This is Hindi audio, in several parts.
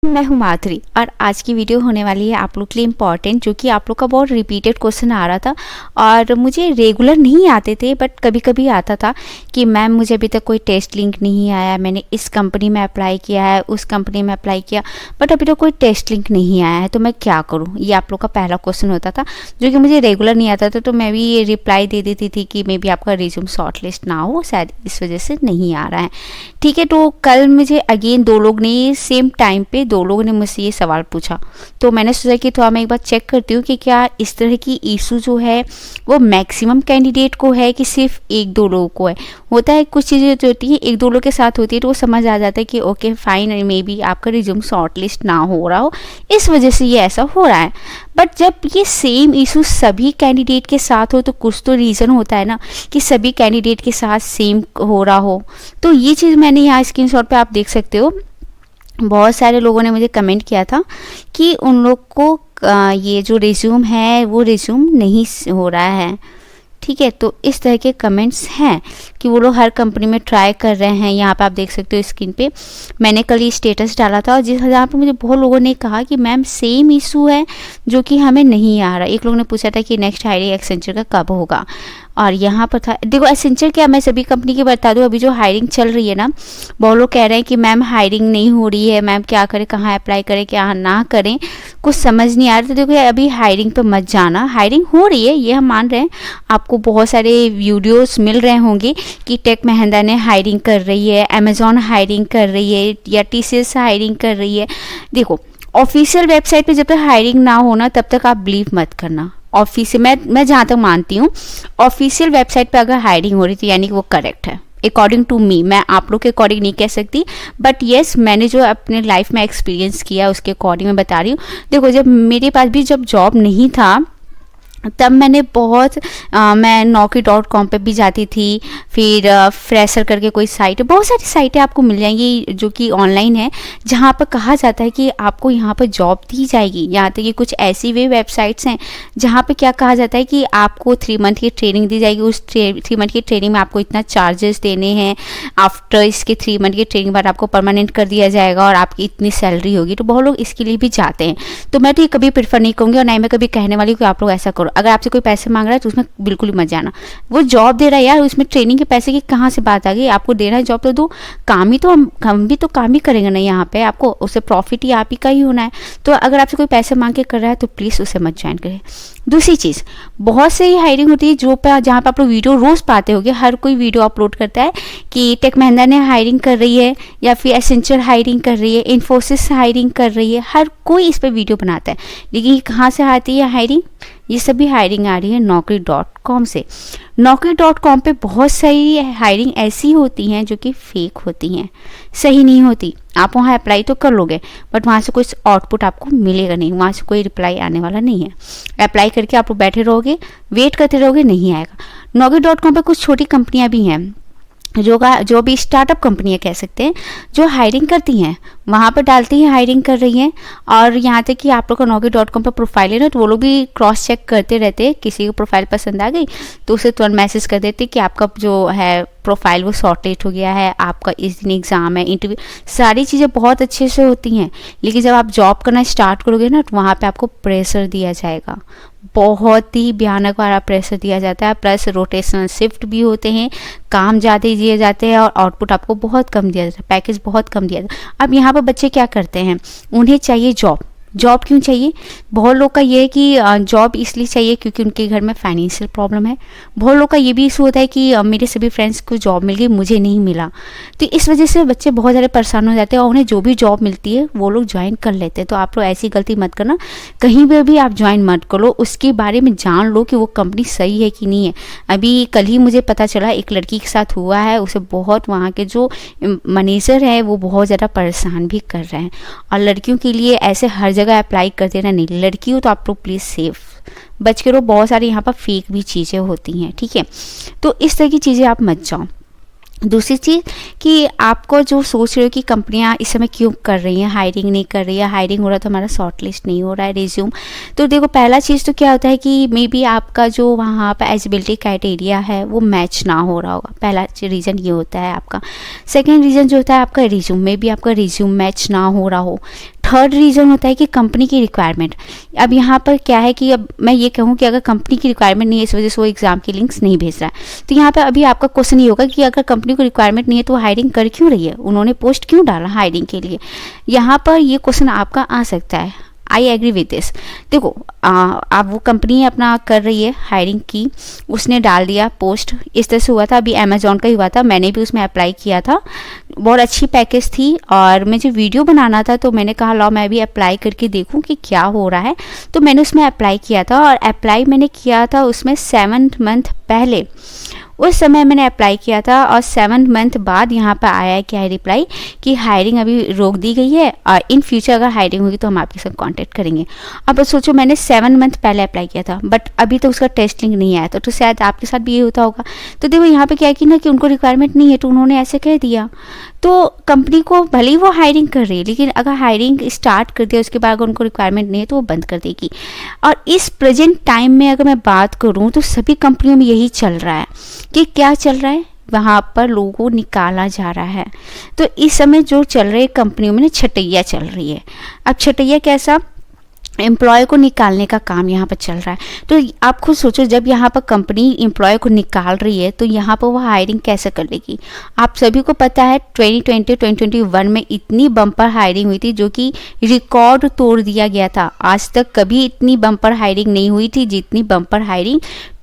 मैं हूँ माधुरी और आज की वीडियो होने वाली है आप लोग के लिए इम्पॉर्टेंट, जो कि आप लोग का बहुत रिपीटेड क्वेश्चन आ रहा था और मुझे रेगुलर नहीं आते थे बट कभी कभी आता था कि मैम मुझे अभी तक कोई टेस्ट लिंक नहीं आया, मैंने इस कंपनी में अप्लाई किया है, उस कंपनी में अप्लाई किया बट अभी तक कोई टेस्ट लिंक नहीं आया है, तो मैं क्या करूँ। ये आप लोग का पहला क्वेश्चन होता था जो कि मुझे रेगुलर नहीं आता था, तो मैं भी ये रिप्लाई दे देती थी कि मे बी आपका रिज्यूम शॉर्ट लिस्ट ना हो, शायद इस वजह से नहीं आ रहा है। ठीक है, तो कल मुझे अगेन दो लोग ने सेम टाइम पे दो लोगों ने मुझसे ये सवाल पूछा, तो मैंने सोचा कि थोड़ा मैं एक बार चेक करती हूँ कि क्या इस तरह की इशू जो है वो मैक्सिमम कैंडिडेट को है कि सिर्फ एक दो लोगों को है। होता है कुछ चीज़ें जो होती हैं एक दो लोग के साथ होती है तो वो समझ आ जाता है कि ओके फाइन, मे बी आपका रिज्यूम शॉर्ट लिस्ट ना हो रहा हो, इस वजह से ये ऐसा हो रहा है। बट जब ये सेम इशू सभी कैंडिडेट के साथ हो तो कुछ तो रीज़न होता है ना कि सभी कैंडिडेट के साथ सेम हो रहा हो। तो ये चीज़ मैंने यहाँ स्क्रीनशॉट पे आप देख सकते हो, बहुत सारे लोगों ने मुझे कमेंट किया था कि उन लोग को ये जो रिज्यूम है वो रिज्यूम नहीं हो रहा है। ठीक है, तो इस तरह के कमेंट्स हैं कि वो लोग हर कंपनी में ट्राई कर रहे हैं। यहाँ पे आप देख सकते हो स्क्रीन पे मैंने कल ये स्टेटस डाला था और जहाँ पे मुझे बहुत लोगों ने कहा कि मैम सेम इशू है जो कि हमें नहीं आ रहा। एक लोग ने पूछा था कि नेक्स्ट हायरिंग एक्सेंचर का कब होगा, और यहाँ पर था देखो एसेंचर क्या, मैं सभी कंपनी की बता दूँ, अभी जो हायरिंग चल रही है ना बहुत लोग कह रहे हैं कि मैम हायरिंग नहीं हो रही है, मैम क्या करें, कहाँ अप्लाई करें, क्या ना करें, कुछ समझ नहीं आ रहा। तो देखो अभी हायरिंग पे मत जाना, हायरिंग हो रही है ये हम मान रहे हैं। आपको बहुत सारे वीडियोस मिल रहे होंगे कि टेक महिंद्रा ने हायरिंग कर रही है, अमेजॉन हायरिंग कर रही है या TCS हायरिंग कर रही है। देखो ऑफिशियल वेबसाइट पे जब तक हायरिंग ना होना तब तक आप बिलीव मत करना। ऑफिस मैं जहाँ तक मानती हूँ ऑफिशियल वेबसाइट पे अगर हायरिंग हो रही थी यानी कि वो करेक्ट है अकॉर्डिंग टू मी। मैं आप लोग के अकॉर्डिंग नहीं कह सकती बट येस मैंने जो अपने लाइफ में एक्सपीरियंस किया उसके अकॉर्डिंग मैं बता रही हूँ। देखो जब मेरे पास भी जब जॉब नहीं था तब मैंने बहुत मैं Naukri.com पे भी जाती थी, फिर फ्रेशर करके कोई साइट है, बहुत सारी साइटें आपको मिल जाएंगी जो कि ऑनलाइन है जहाँ पर कहा जाता है कि आपको यहाँ पर जॉब दी जाएगी। यहाँ तक कि कुछ ऐसी भी वेबसाइट्स हैं जहाँ पे क्या कहा जाता है कि आपको 3 मंथ की ट्रेनिंग दी जाएगी, उस 3 मंथ की ट्रेनिंग में आपको इतना चार्जेस देने हैं, आफ्टर इसके 3 मंथ की ट्रेनिंग बाद आपको परमानेंट कर दिया जाएगा और आपकी इतनी सैलरी होगी। तो बहुत लोग इसके लिए भी जाते हैं, तो मैं तो ये कभी प्रेफर नहीं करूँगी और ना ही मैं कभी कहने वाली हूँ कि आप लोग ऐसा करो। अगर आपसे कोई पैसे मांग रहा है तो उसमें बिल्कुल ही मत जाना। वो जॉब दे रहा है यार, उसमें ट्रेनिंग के पैसे की कहाँ से बात आ गई। आपको देना है जॉब तो दो, काम ही तो हम भी तो काम ही करेंगे ना, यहाँ पे आपको उससे प्रॉफिट ही आप ही का ही होना है। तो अगर आपसे कोई पैसे मांग के कर रहा है तो प्लीज़ उसे मत ज्वाइन करें। दूसरी चीज़, बहुत से हायरिंग होती है जो पे जहाँ पर आप लोग वीडियो रोज़ पाते होगे, हर कोई वीडियो अपलोड करता है कि टेक महिंद्रा ने हायरिंग कर रही है या फिर एसेंचर हायरिंग कर रही है, इन्फोसिस हायरिंग कर रही है, हर कोई इस पर वीडियो बनाता है। लेकिन कहाँ से आती है हायरिंग? ये सभी हायरिंग आ रही है Naukri.com से। Naukri.com पे बहुत सारी हायरिंग ऐसी होती हैं जो कि फेक होती हैं, सही नहीं होती। आप वहाँ अप्लाई तो कर लोगे बट वहाँ से कोई आउटपुट आपको मिलेगा नहीं, वहाँ से कोई रिप्लाई आने वाला नहीं है। अप्लाई करके आप बैठे रहोगे, वेट करते रहोगे, नहीं आएगा। Naukri.com पे कुछ छोटी कंपनियाँ भी हैं जो भी स्टार्टअप कंपनियां कह सकते हैं जो हायरिंग करती हैं, वहाँ पर डालती हैं हायरिंग कर रही हैं। और यहाँ तक कि आप लोग का Naukri.com पर प्रोफाइल है ना तो वो लोग भी क्रॉस चेक करते रहते हैं, किसी को प्रोफाइल पसंद आ गई तो उसे तुरंत मैसेज कर देते कि आपका जो है प्रोफाइल वो शॉर्टलिस्ट हो गया है, आपका इस दिन एग्ज़ाम है, इंटरव्यू, सारी चीज़ें बहुत अच्छे से होती हैं। लेकिन जब आप जॉब करना स्टार्ट करोगे ना तो वहाँ पर आपको प्रेशर दिया जाएगा, बहुत ही भयानक वाला प्रेशर दिया जाता है, प्लस रोटेशनल शिफ्ट भी होते हैं, काम ज़्यादा दिए जाते हैं और आउटपुट आपको बहुत कम दिया जाता है, पैकेज बहुत कम दिया जाता है। अब यहाँ पर बच्चे क्या करते हैं, उन्हें चाहिए जॉब। जॉब क्यों चाहिए? बहुत लोग का ये है कि जॉब इसलिए चाहिए क्योंकि उनके घर में फाइनेंशियल प्रॉब्लम है। बहुत लोग का ये भी इशू होता है कि मेरे सभी फ्रेंड्स को जॉब मिल गई, मुझे नहीं मिला। तो इस वजह से बच्चे बहुत ज़्यादा परेशान हो जाते हैं और उन्हें जो भी जॉब मिलती है वो लोग ज्वाइन कर लेते हैं। तो आप लोग ऐसी गलती मत करना, कहीं पर भी आप ज्वाइन मत करो, उसके बारे में जान लो कि वो कंपनी सही है कि नहीं है। अभी कल ही मुझे पता चला एक लड़की के साथ हुआ है, उसे बहुत वहाँ के जो मैनेजर है वो बहुत ज़्यादा परेशान भी कर रहे हैं। और लड़कियों के लिए ऐसे हर जगह अप्लाई कर देना नहीं, लड़की हो तो आप लोग प्लीज़ सेफ बच के रहो। बहुत सारी यहाँ पर फेक भी चीज़ें होती हैं, ठीक है, तो इस तरह की चीज़ें आप मत जाओ। दूसरी चीज़ कि आपको जो सोच रहे हो कि कंपनियां इस समय क्यों कर रही हैं, हायरिंग नहीं कर रही है, हायरिंग हो रहा तो हमारा शॉर्ट लिस्ट नहीं हो रहा है रिज्यूम। तो देखो पहला चीज़ तो क्या होता है कि मे बी आपका जो वहाँ पर एलिजिबिलिटी क्राइटेरिया है वो मैच ना हो रहा होगा, पहला रीज़न ये होता है आपका। सेकेंड रीज़न जो होता है आपका रिज्यूम, मे बी आपका रिज्यूम मैच ना हो रहा हो। थर्ड रीज़न होता है कि कंपनी की रिक्वायरमेंट। अब यहाँ पर क्या है कि अब मैं ये कहूँ कि अगर कंपनी की रिक्वायरमेंट नहीं है, इस वजह से वो एग्ज़ाम के लिंक्स नहीं भेज रहा है, तो यहाँ पे अभी आपका क्वेश्चन ये होगा कि अगर कंपनी को रिक्वायरमेंट नहीं है तो हायरिंग कर क्यों रही है, उन्होंने पोस्ट क्यों डाला हायरिंग के लिए। यहाँ पर ये क्वेश्चन आपका आ सकता है। I agree with this. देखो आप वो कंपनी अपना कर रही है हायरिंग की, उसने डाल दिया पोस्ट, इस तरह से हुआ था। अभी अमेजोन का ही हुआ था, मैंने भी उसमें अप्लाई किया था, बहुत अच्छी पैकेज थी और मुझे वीडियो बनाना था, तो मैंने कहा लो मैं भी अप्लाई करके देखूं कि क्या हो रहा है। तो मैंने उसमें अप्लाई किया था और अप्लाई मैंने किया था उसमें 7 मंथ पहले, उस समय मैंने अप्लाई किया था और 7 मंथ बाद यहाँ पर आया है क्या है रिप्लाई कि हायरिंग अभी रोक दी गई है और इन फ्यूचर अगर हायरिंग होगी तो हम आपके साथ कांटेक्ट करेंगे। अब सोचो मैंने 7 मंथ पहले अप्लाई किया था बट अभी तो उसका टेस्ट लिंक नहीं आया था, तो शायद आपके साथ भी ये होता होगा। तो देखो यहाँ पे क्या है कि ना कि उनको रिक्वायरमेंट नहीं है तो उन्होंने ऐसे कह दिया। तो कंपनी को भले ही वो हायरिंग कर रही है, लेकिन अगर हायरिंग स्टार्ट कर दिया उसके बाद अगर उनको रिक्वायरमेंट नहीं है तो वो बंद कर देगी। और इस प्रेजेंट टाइम में अगर मैं बात करूँ तो सभी कंपनियों में यही चल रहा है कि क्या चल रहा है, वहाँ पर लोगों को निकाला जा रहा है। तो इस समय जो चल रहे कंपनियों में ना छटैया चल रही है। अब छटैया कैसा, एम्प्लॉय को निकालने का काम यहाँ पर चल रहा है। तो आप खुद सोचो जब यहाँ पर कंपनी एम्प्लॉय को निकाल रही है तो यहाँ पर वो हायरिंग कैसे कर लेगी। आप सभी को पता है 2020-2021 में इतनी बम्पर हायरिंग हुई थी जो कि रिकॉर्ड तोड़ दिया गया था। आज तक कभी इतनी बम्पर हायरिंग नहीं हुई थी जितनी बम्पर हायरिंग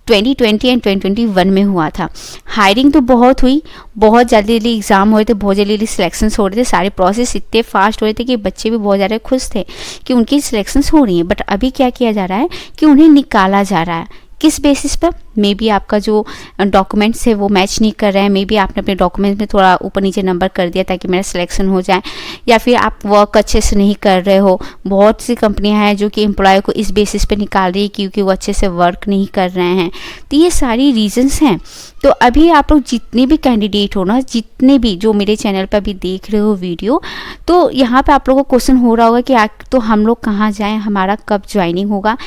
2020 एंड 2021 में हुआ था। हायरिंग तो बहुत हुई, बहुत जल्दी जल्दी एग्ज़ाम हो रहे थे, बहुत जल्दी जल्दी सिलेक्शंस हो रहे थे, सारे प्रोसेस इतने फास्ट हो रहे थे कि बच्चे भी बहुत ज़्यादा खुश थे कि उनकी सिलेक्शंस हो रही हैं। बट अभी क्या किया जा रहा है कि उन्हें निकाला जा रहा है। किस बेसिस पर, मे बी आपका जो डॉक्यूमेंट्स है वो मैच नहीं कर रहे हैं, मे बी आपने अपने डॉक्यूमेंट्स में थोड़ा ऊपर नीचे नंबर कर दिया ताकि मेरा सिलेक्शन हो जाए, या फिर आप वर्क अच्छे से नहीं कर रहे हो। बहुत सी कंपनियां हैं जो कि एम्प्लॉय को इस बेसिस पे निकाल रही है क्योंकि वो अच्छे से वर्क नहीं कर रहे हैं। तो ये सारी रीजंस हैं। तो अभी आप लोग जितने भी कैंडिडेट हो ना, जितने भी जो मेरे चैनल पर अभी देख रहे हो वीडियो, तो यहाँ पे आप लोगों को क्वेश्चन हो रहा होगा कि तो हम लोग कहाँ जाएं, हमारा कब ज्वाइनिंग होगा,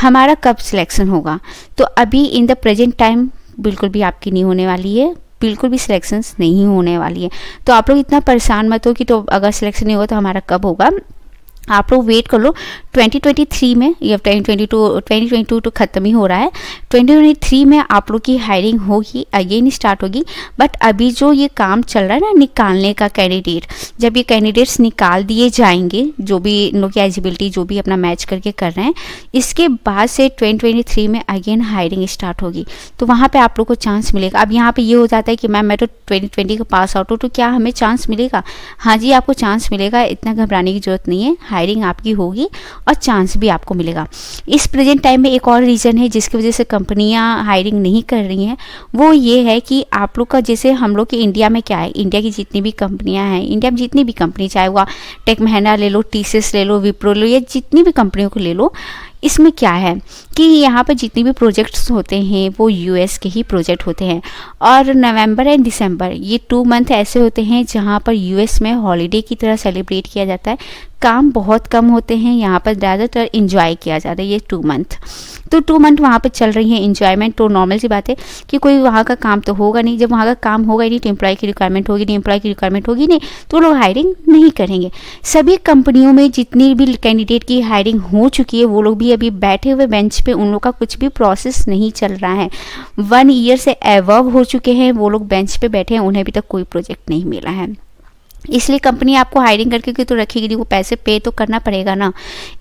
हमारा कब सिलेक्शन होगा। तो अभी इन द प्रेजेंट टाइम बिल्कुल भी आपकी नहीं होने वाली है, बिल्कुल भी सिलेक्शंस नहीं होने वाली है। तो आप लोग इतना परेशान मत हो कि तो अगर सिलेक्शन नहीं होगा तो हमारा कब होगा। आप लोग वेट कर लो 2023 में, या 2022 तो ख़त्म ही हो रहा है, 2023 में आप लोग की हायरिंग होगी, अगेन स्टार्ट होगी। बट अभी जो ये काम चल रहा है ना निकालने का कैंडिडेट, जब ये कैंडिडेट्स निकाल दिए जाएंगे, जो भी इन लोग की एलिजिबिलिटी जो भी अपना मैच करके कर रहे हैं, इसके बाद से 2023 में अगेन हायरिंग स्टार्ट होगी। तो वहाँ पर आप लोग को चांस मिलेगा। अब यहाँ पर ये हो जाता है कि मैं तो 2020 का पास आउट हूँ तो क्या हमें चांस मिलेगा? हाँ जी, आपको चांस मिलेगा, इतना घबराने की जरूरत नहीं है। हायरिंग आपकी होगी और चांस भी आपको मिलेगा। इस प्रेजेंट टाइम में एक और रीज़न है जिसकी वजह से कंपनियां हायरिंग नहीं कर रही हैं, वो ये है कि आप लोग का जैसे हम लोग के इंडिया में क्या है, इंडिया की जितनी भी कंपनियां हैं, इंडिया में जितनी भी कंपनी, चाहे वो टेक महिंद्रा ले लो, टीसीएस ले लो, विप्रो ले लो, या जितनी भी कंपनियों को ले लो, इसमें क्या है कि यहाँ पर जितने भी प्रोजेक्ट्स होते हैं वो यूएस के ही प्रोजेक्ट होते हैं। और नवंबर एंड दिसंबर ये 2 मंथ ऐसे होते हैं जहाँ पर यूएस में हॉलीडे की तरह सेलिब्रेट किया जाता है। काम बहुत कम होते हैं, यहाँ पर ज़्यादातर इंजॉय किया जाता है ये 2 मंथ। तो 2 मंथ वहाँ पर चल रही है इंजॉयमेंट। तो नॉर्मल सी बात है कि कोई वहाँ का काम तो होगा नहीं। जब वहाँ का काम होगा ही नहीं तो एम्प्लॉय की रिक्वायरमेंट होगी नहीं, एम्प्लॉय की रिक्वायरमेंट होगी नहीं तो लोग हायरिंग नहीं करेंगे। सभी कंपनियों में जितनी भी कैंडिडेट की हायरिंग हो चुकी है वो लोग भी अभी बैठे हुए बेंच पे, उन लोग का कुछ भी प्रोसेस नहीं चल रहा है। 1 ईयर से एबव हो चुके हैं वो लोग बेंच पे बैठे हैं, उन्हें अभी तक कोई प्रोजेक्ट नहीं मिला है। इसलिए कंपनी आपको हायरिंग करके तो रखेगी नहीं, वो पैसे पे तो करना पड़ेगा ना।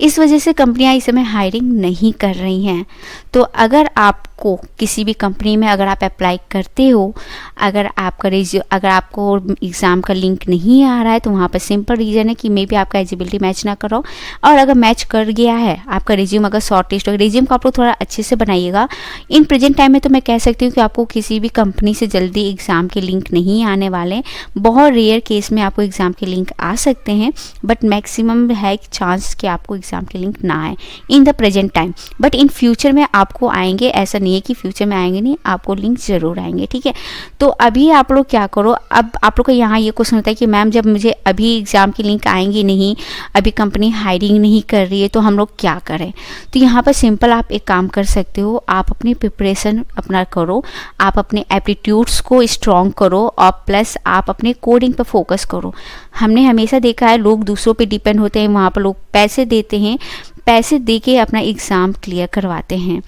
इस वजह से कंपनियां इस समय हायरिंग नहीं कर रही हैं। तो अगर आपको किसी भी कंपनी में अगर आप अप्लाई करते हो, अगर आपको एग्ज़ाम का लिंक नहीं आ रहा है तो वहाँ पर सिंपल रीज़न है कि मे बी आपका एलिजिबिलिटी मैच ना करो। और अगर मैच कर गया है, आपका रिज्यूम अगर शॉर्ट लिस्ट हो, रिज्यूम को आप लोग थोड़ा अच्छे से बनाइएगा। इन प्रेजेंट टाइम में तो मैं कह सकती हूँ कि आपको किसी भी कंपनी से जल्दी एग्ज़ाम के लिंक नहीं आने वाले। बहुत रेयर केस में आपको एग्ज़ाम के लिंक आ सकते हैं, बट मैक्सिमम है चांस कि आपको एग्ज़ाम के लिंक ना आए in the present time. But in future में आपको आएंगे, ऐसा नहीं नहीं है कि फ्यूचर में आएंगे नहीं, आपको लिंक ज़रूर आएंगे, ठीक है। तो अभी आप लोग क्या करो, अब आप लोग का यहाँ ये क्वेश्चन होता है कि मैम जब मुझे अभी एग्ज़ाम की लिंक आएंगी नहीं, अभी कंपनी हायरिंग नहीं कर रही है, तो हम लोग क्या करें। तो यहाँ पर सिंपल आप एक काम कर सकते हो, आप अपनी प्रिपरेशन अपना करो, आप अपने एप्टीट्यूड्स को स्ट्रॉन्ग करो और प्लस आप अपने कोडिंग पर फोकस करो। हमने हमेशा देखा है लोग दूसरों पे डिपेंड होते हैं, वहाँ पर लोग पैसे देते हैं, पैसे दे के अपना एग्ज़ाम क्लियर करवाते हैं।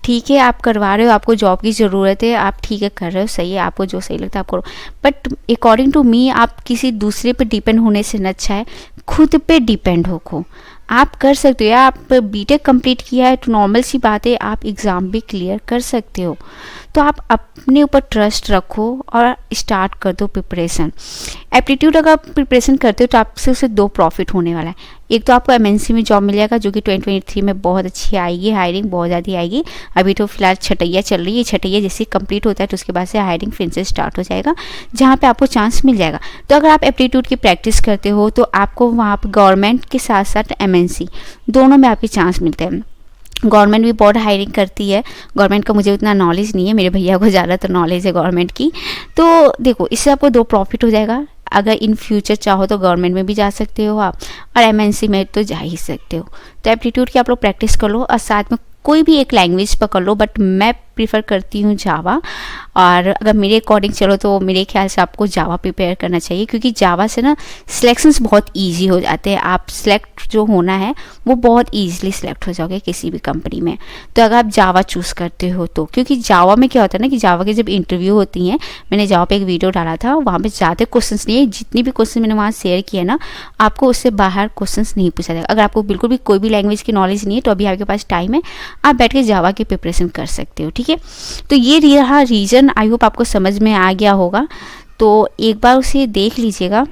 ठीक है, आप करवा रहे हो, आपको जॉब की ज़रूरत है, आप ठीक है कर रहे हो, सही है, आपको जो सही लगता है आप करो, बट अकॉर्डिंग टू मी आप किसी दूसरे पे डिपेंड होने से अच्छा है खुद पे डिपेंड हो। आप कर सकते हो, या आप बीटेक कंप्लीट किया है तो नॉर्मल सी बात है, आप एग्ज़ाम भी क्लियर कर सकते हो। तो आप अपने ऊपर ट्रस्ट रखो और स्टार्ट कर दो प्रिपरेशन। एप्टीट्यूड अगर आप प्रिपरेशन करते हो तो आपसे उससे दो प्रॉफिट होने वाला है। एक तो आपको एमएनसी में जॉब मिल जाएगा जो कि 2023 में बहुत अच्छी आएगी, हायरिंग बहुत ज़्यादा आएगी। अभी तो फिलहाल छटैया चल रही है, छटैया जैसे कंप्लीट होता है तो उसके बाद से हायरिंग फिर से स्टार्ट हो जाएगा, जहाँ पे आपको चांस मिल जाएगा। तो अगर आप एप्टीट्यूड की प्रैक्टिस करते हो तो आपको वहाँ पर गवर्नमेंट के साथ साथ एमएनसी दोनों में आपके चांस मिलते हैं। गवर्नमेंट भी बहुत हायरिंग करती है, गवर्नमेंट का मुझे उतना नॉलेज नहीं है, मेरे भैया को ज़्यादातर नॉलेज है गवर्नमेंट की। तो देखो इससे आपको दो प्रॉफिट हो जाएगा, अगर इन फ्यूचर चाहो तो गवर्नमेंट में भी जा सकते हो आप, और एमएनसी में तो जा ही सकते हो। तो एप्टीट्यूड की आप लोग प्रैक्टिस कर लो और साथ में कोई भी एक लैंग्वेज पकड़ लो, बट मैं प्रीफर करती हूँ जावा। और अगर मेरे अकॉर्डिंग चलो तो मेरे ख्याल से आपको जावा प्रिपेयर करना चाहिए, क्योंकि जावा से ना सिलेक्शंस बहुत इजी हो जाते हैं, आप सिलेक्ट जो होना है वो बहुत ईजिली सिलेक्ट हो जाओगे किसी भी कंपनी में। तो अगर आप जावा चूज़ करते हो तो, क्योंकि जावा में क्या होता है ना कि जावा की जब इंटरव्यू होती हैं, मैंने जावा पे एक वीडियो डाला था, वहाँ पे ज़्यादा क्वेश्चन नहीं है, जितनी भी क्वेश्चन मैंने वहाँ शेयर किए ना, आपको उससे बाहर क्वेश्चन नहीं पूछा जाएगा। अगर आपको बिल्कुल भी कोई भी लैंग्वेज की नॉलेज नहीं है तो अभी आपके पास टाइम है, आप बैठ के जावा की प्रिपरेशन कर सकते हो, ठीक है। तो ये रहा रीज़न, आई होप आपको समझ में आ गया होगा। तो एक बार उसे देख लीजिएगा।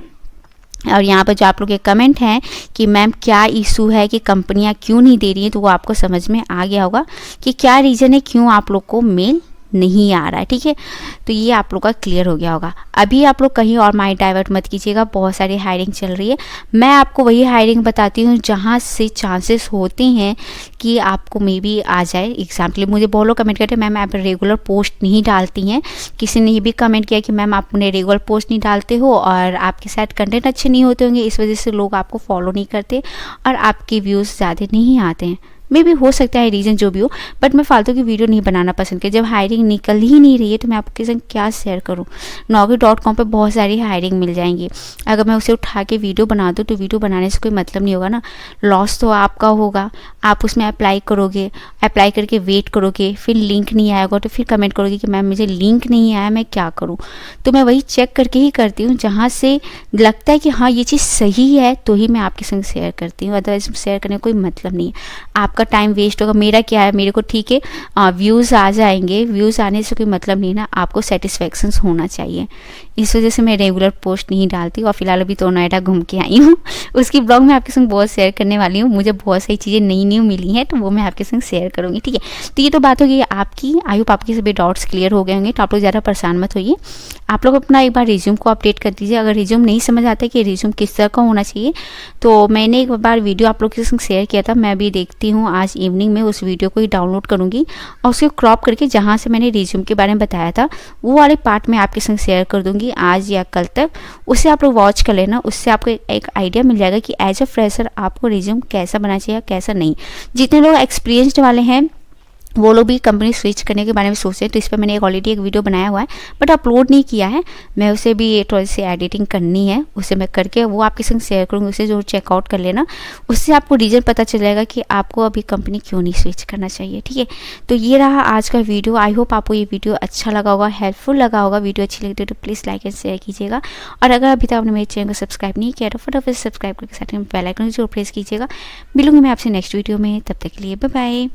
और यहाँ पर जो आप लोग के कमेंट हैं कि मैम क्या इशू है कि कंपनियाँ क्यों नहीं दे रही हैं, तो वो आपको समझ में आ गया होगा कि क्या रीज़न है क्यों आप लोग को मेल नहीं आ रहा है, ठीक है। तो ये आप लोग का क्लियर हो गया होगा। अभी आप लोग कहीं और माइंड डाइवर्ट मत कीजिएगा, बहुत सारी हायरिंग चल रही है, मैं आपको वही हायरिंग बताती हूँ जहाँ से चांसेस होते हैं कि आपको मे बी आ जाए एग्जाम के लिए। मुझे बहुत लोग कमेंट करते हैं मैम आप रेगुलर पोस्ट नहीं डालती हैं, किसी ने ये भी कमेंट किया कि मैम आप अपने रेगुलर पोस्ट नहीं डालते हो और आपके साथ कंटेंट अच्छे नहीं होते होंगे, इस वजह से लोग आपको फॉलो नहीं करते और आपके व्यूज़ ज़्यादा नहीं आते हैं। मे भी हो सकता है रीज़न जो भी हो, बट मैं फालतू की वीडियो नहीं बनाना पसंद किया। जब हायरिंग निकल ही नहीं रही है तो मैं आपके संग क्या शेयर करूं। naukri.com पे बहुत सारी हायरिंग मिल जाएंगी, अगर मैं उसे उठा के वीडियो बना दूं तो वीडियो बनाने से कोई मतलब नहीं होगा ना, लॉस तो आपका होगा। आप उसमें अप्लाई करोगे, अप्लाई करके वेट करोगे, फिर लिंक नहीं आएगा तो फिर कमेंट करोगे कि मैम मुझे लिंक नहीं आया, मैं क्या करूँ। तो मैं वही चेक करके ही करती हूँ, जहाँ से लगता है कि हाँ ये चीज़ सही है तो ही मैं आपके संग शेयर करती हूँ, अदरवाइज शेयर करने का कोई मतलब नहीं है, आपका टाइम वेस्ट होगा। मेरा क्या है, मेरे को ठीक है व्यूज़ आ जाएंगे, व्यूज़ आने से कोई मतलब नहीं ना, आपको सेटिस्फेक्शन होना चाहिए। इस वजह से मैं रेगुलर पोस्ट नहीं डालती। और फिलहाल अभी तो नोएडा घूम के आई हूँ, उसकी ब्लॉग मैं आपके संग बहुत शेयर करने वाली हूँ। मुझे बहुत सारी चीज़ें नई न्यू मिली हैं तो वो मैं आपके संग शेयर करूँगी, ठीक है। तो ये तो बात होगी आपकी, आई होप आपके सभी डाउट्स क्लियर हो गए होंगे, तो आप लोग ज़्यादा परेशान मत होइए। आप लोग अपना एक बार रिज्यूम को अपडेट कर दीजिए। अगर रिज्यूम नहीं समझ आता कि रिज्यूम किस तरह का होना चाहिए, तो मैंने एक बार वीडियो आप लोग के संग शेयर किया था, मैं भी देखती हूँ आज इवनिंग में उस वीडियो को ही डाउनलोड करूँगी और उसको क्रॉप करके जहाँ से मैंने रिज्यूम के बारे में बताया था वो वाले पार्ट में आपके संग शेयर कर दूँगी आज या कल तक। उससे आप लोग वॉच कर लेना, उससे आपको एक आइडिया मिल जाएगा कि एज अ फ्रेशर आपको रिज्यूम कैसा बनाना चाहिए कैसा नहीं। जितने लोग एक्सपीरियंस्ड वाले हैं वो लोग भी कंपनी स्विच करने के बारे में सोचते हैं, तो इस पर मैंने ऑलरेडी एक वीडियो बनाया हुआ है बट अपलोड नहीं किया है, मैं उसे भी थोड़ी सी एडिटिंग करनी है, उसे मैं करके वो आपके संग शेयर करूँगी, उसे जो चेकआउट कर लेना, उससे आपको रीज़न पता चल जाएगा कि आपको अभी कंपनी क्यों नहीं स्विच करना चाहिए, ठीक है। तो ये रहा आज का वीडियो, आई होप आपको ये वीडियो अच्छा लगा होगा, हेल्पफुल लगा होगा। वीडियो अच्छी लगती है तो प्लीज़ लाइक एंड शेयर कीजिएगा, और अगर अभी तक आपने मेरे चैनल को सब्सक्राइब नहीं किया तो फटाफट सब्सक्राइब करके साथ में बेल आइकन जरूर प्रेस कीजिएगा। मिलूंगी मैं आपसे नेक्स्ट वीडियो में, तब तक के लिए बाय बाय।